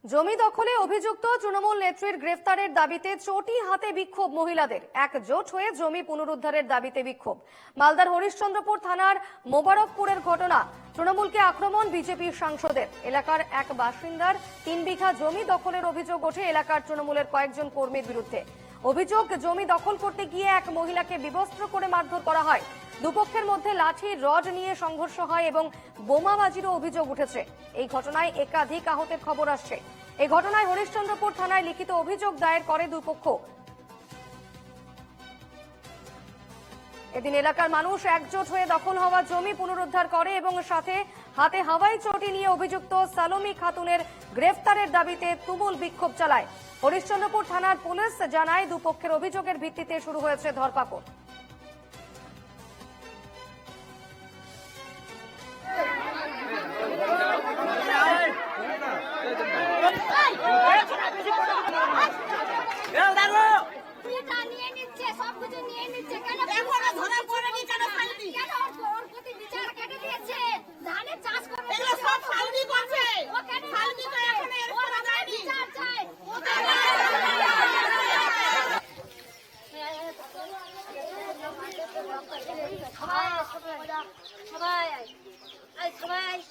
জমি দখলে অভিযুক্ত তৃণমূল নেত্রীর গ্রেফতারের দাবিতে চটি হাতে বিক্ষোভ মহিলাদের। একজোট হয়ে জমি পুনরুদ্ধারের দাবিতে বিক্ষোভ। মালদার হরিশ্চন্দ্রপুর থানার মোবারকপুরের ঘটনা। তৃণমূলকে আক্রমণ বিজেপির সাংসদের। এলাকার এক বাসিন্দার 3 বিঘা জমি দখলের অভিযোগ ওঠে এলাকার তৃণমূলের কয়েকজন কর্মীর বিরুদ্ধে। অভিযোগ, জমি দখল করতে গিয়ে এক মহিলাকে বিবস্ত্র করে মারধর করা হয়। দুপক্ষের মধ্যে লাঠি রড নিয়ে সংঘর্ষ হয় এবং বোমাবাজিরও অভিযোগ উঠেছে। এই ঘটনায় একাধিক আহতের খবর আসছে। এই ঘটনায় হরিশ্চন্দ্রপুর থানায় লিখিত অভিযোগ দায়ের করে দুপক্ষ। এদিন এলাকার মানুষ একজোট হয়ে দখল হওয়া জমি পুনরুদ্ধার করে এবং সাথে হাতে হাওয়াই চটি নিয়ে অভিযুক্ত সালোমি খাতুনের গ্রেফতারের দাবিতে তুমুল বিক্ষোভ চালায়। হরিশ্চন্দ্রপুর থানার পুলিশ জানায়, দুপক্ষের অভিযোগের ভিত্তিতে শুরু হয়েছে ধরপাকড়।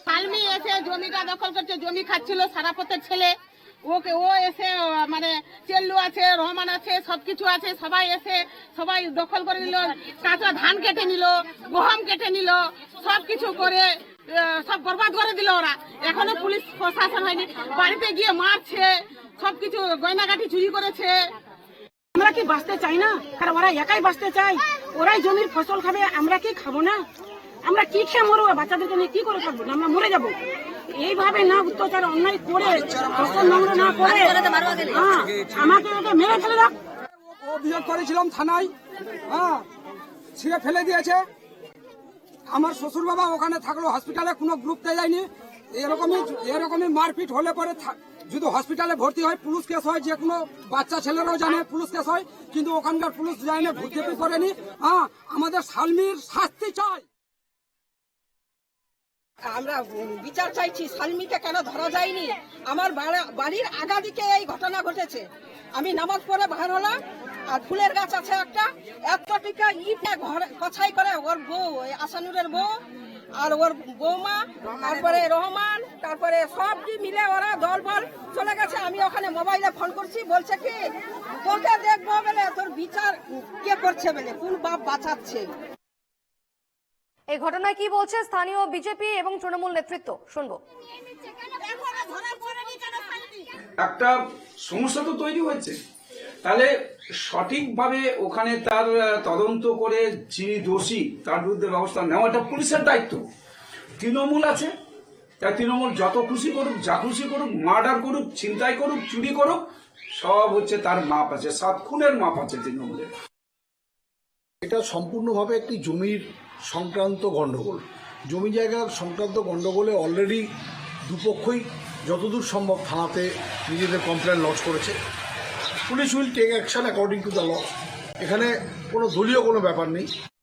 সালমি এসে জমিটা দখল করছে, জমি খাচ্ছিল সারাপতের ছেলে। ওকে ও এসে মানে চেল্লু আছে, রহমান আছে, সবকিছু আছে, সবাই এসে সবাই দখল করে নিল। কাঁচা ধান কেটে নিল, গহম কেটে নিল, সবকিছু করে সব বরবাদ করে দিল ওরা। এখনো পুলিশ প্রশাসন হয়নি, বাড়িতে গিয়ে মারছে, সবকিছু গয়নাগাটি চুরি করেছে। আমরা কি বাঁচতে চাই না? কারণ ওরা একাই বাঁচতে চায়, ওরাই জমির ফসল খাবে, আমরা কি খাবো না? আমরা কি খেয়ে মরবো? বাচ্চাদেরকে নিয়ে কি করে থাকবো? আমরা মরে যাবো। এইভাবে না অত্যাচার অন্যায় করে, ফসল নোংরা না করে আমাকে মেরে ফেলে দাও। অভিযোগ করেছিলাম থানায়, ছিঁড়ে ফেলে দিয়েছে। আমার শ্বশুর বাবা ওখানে থাকলো, হসপিটালে কোনো গ্রুপতে যায়নি। এরকমই মারপিট হলে পরে যদি হসপিটালে ভর্তি হয়, পুলিশ কেস হয়, যে কোনো বাচ্চা ছেলেরাও জানে পুলিশ কেস হয়, কিন্তু ওখানকার পুলিশ যায় না, ভর্তি করেনি। আমাদের সালমির শাস্তি চাই। আমরা বিচার চাইছি, সালমিকে কেন ধরা যায়নি? আমার বাড়ির আগা দিকে এই ঘটনা ঘটেছে। আমি নামাজ পড়ে বার হলাম, আর ফুলের গাছ আছে একটা, এত টিকা ইট কছাই করে ওর বউ, আসানুরের বউ আর ওর বৌমা, তারপরে রহমান, তারপরে সব মিলে ওরা দল বল চলে গেছে। আমি ওখানে মোবাইলে ফোন করছি, বলছে কি তোকে দেখবো বলে, তোর বিচার কে করছে বলে, কোন বাপ বাঁচাচ্ছে। এই ঘটনায় কি বলছে স্থানীয় বিজেপি এবং তৃণমূল নেতৃত্ব, শুনবো। একটা সমস্যা তো তৈরি হয়েছে, তাহলে সঠিকভাবে ওখানে তার তদন্ত করে যিনি দোষী তার বিরুদ্ধে ব্যবস্থা নেওয়াটা পুলিশের দায়িত্ব। তৃণমূল আছে, তাই তৃণমূল যত খুশি করুক, যা খুশি করুক, মার্ডার করুক, ছিনতাই করুক, চুরি করুক, সব হচ্ছে তার মাপ আছে, 7 খুনের মাপ আছে তৃণমূলের। এটা সম্পূর্ণভাবে একটি জমির সংক্রান্ত গণ্ডগোল। জমি জায়গা সংক্রান্ত গণ্ডগোলে অলরেডি দুপক্ষই যতদূর সম্ভব থানাতে নিজেদের কমপ্লেন লজ করেছে। Police will take action according to the law. এখানে কোনো দলীয় কোনো ব্যাপার নেই।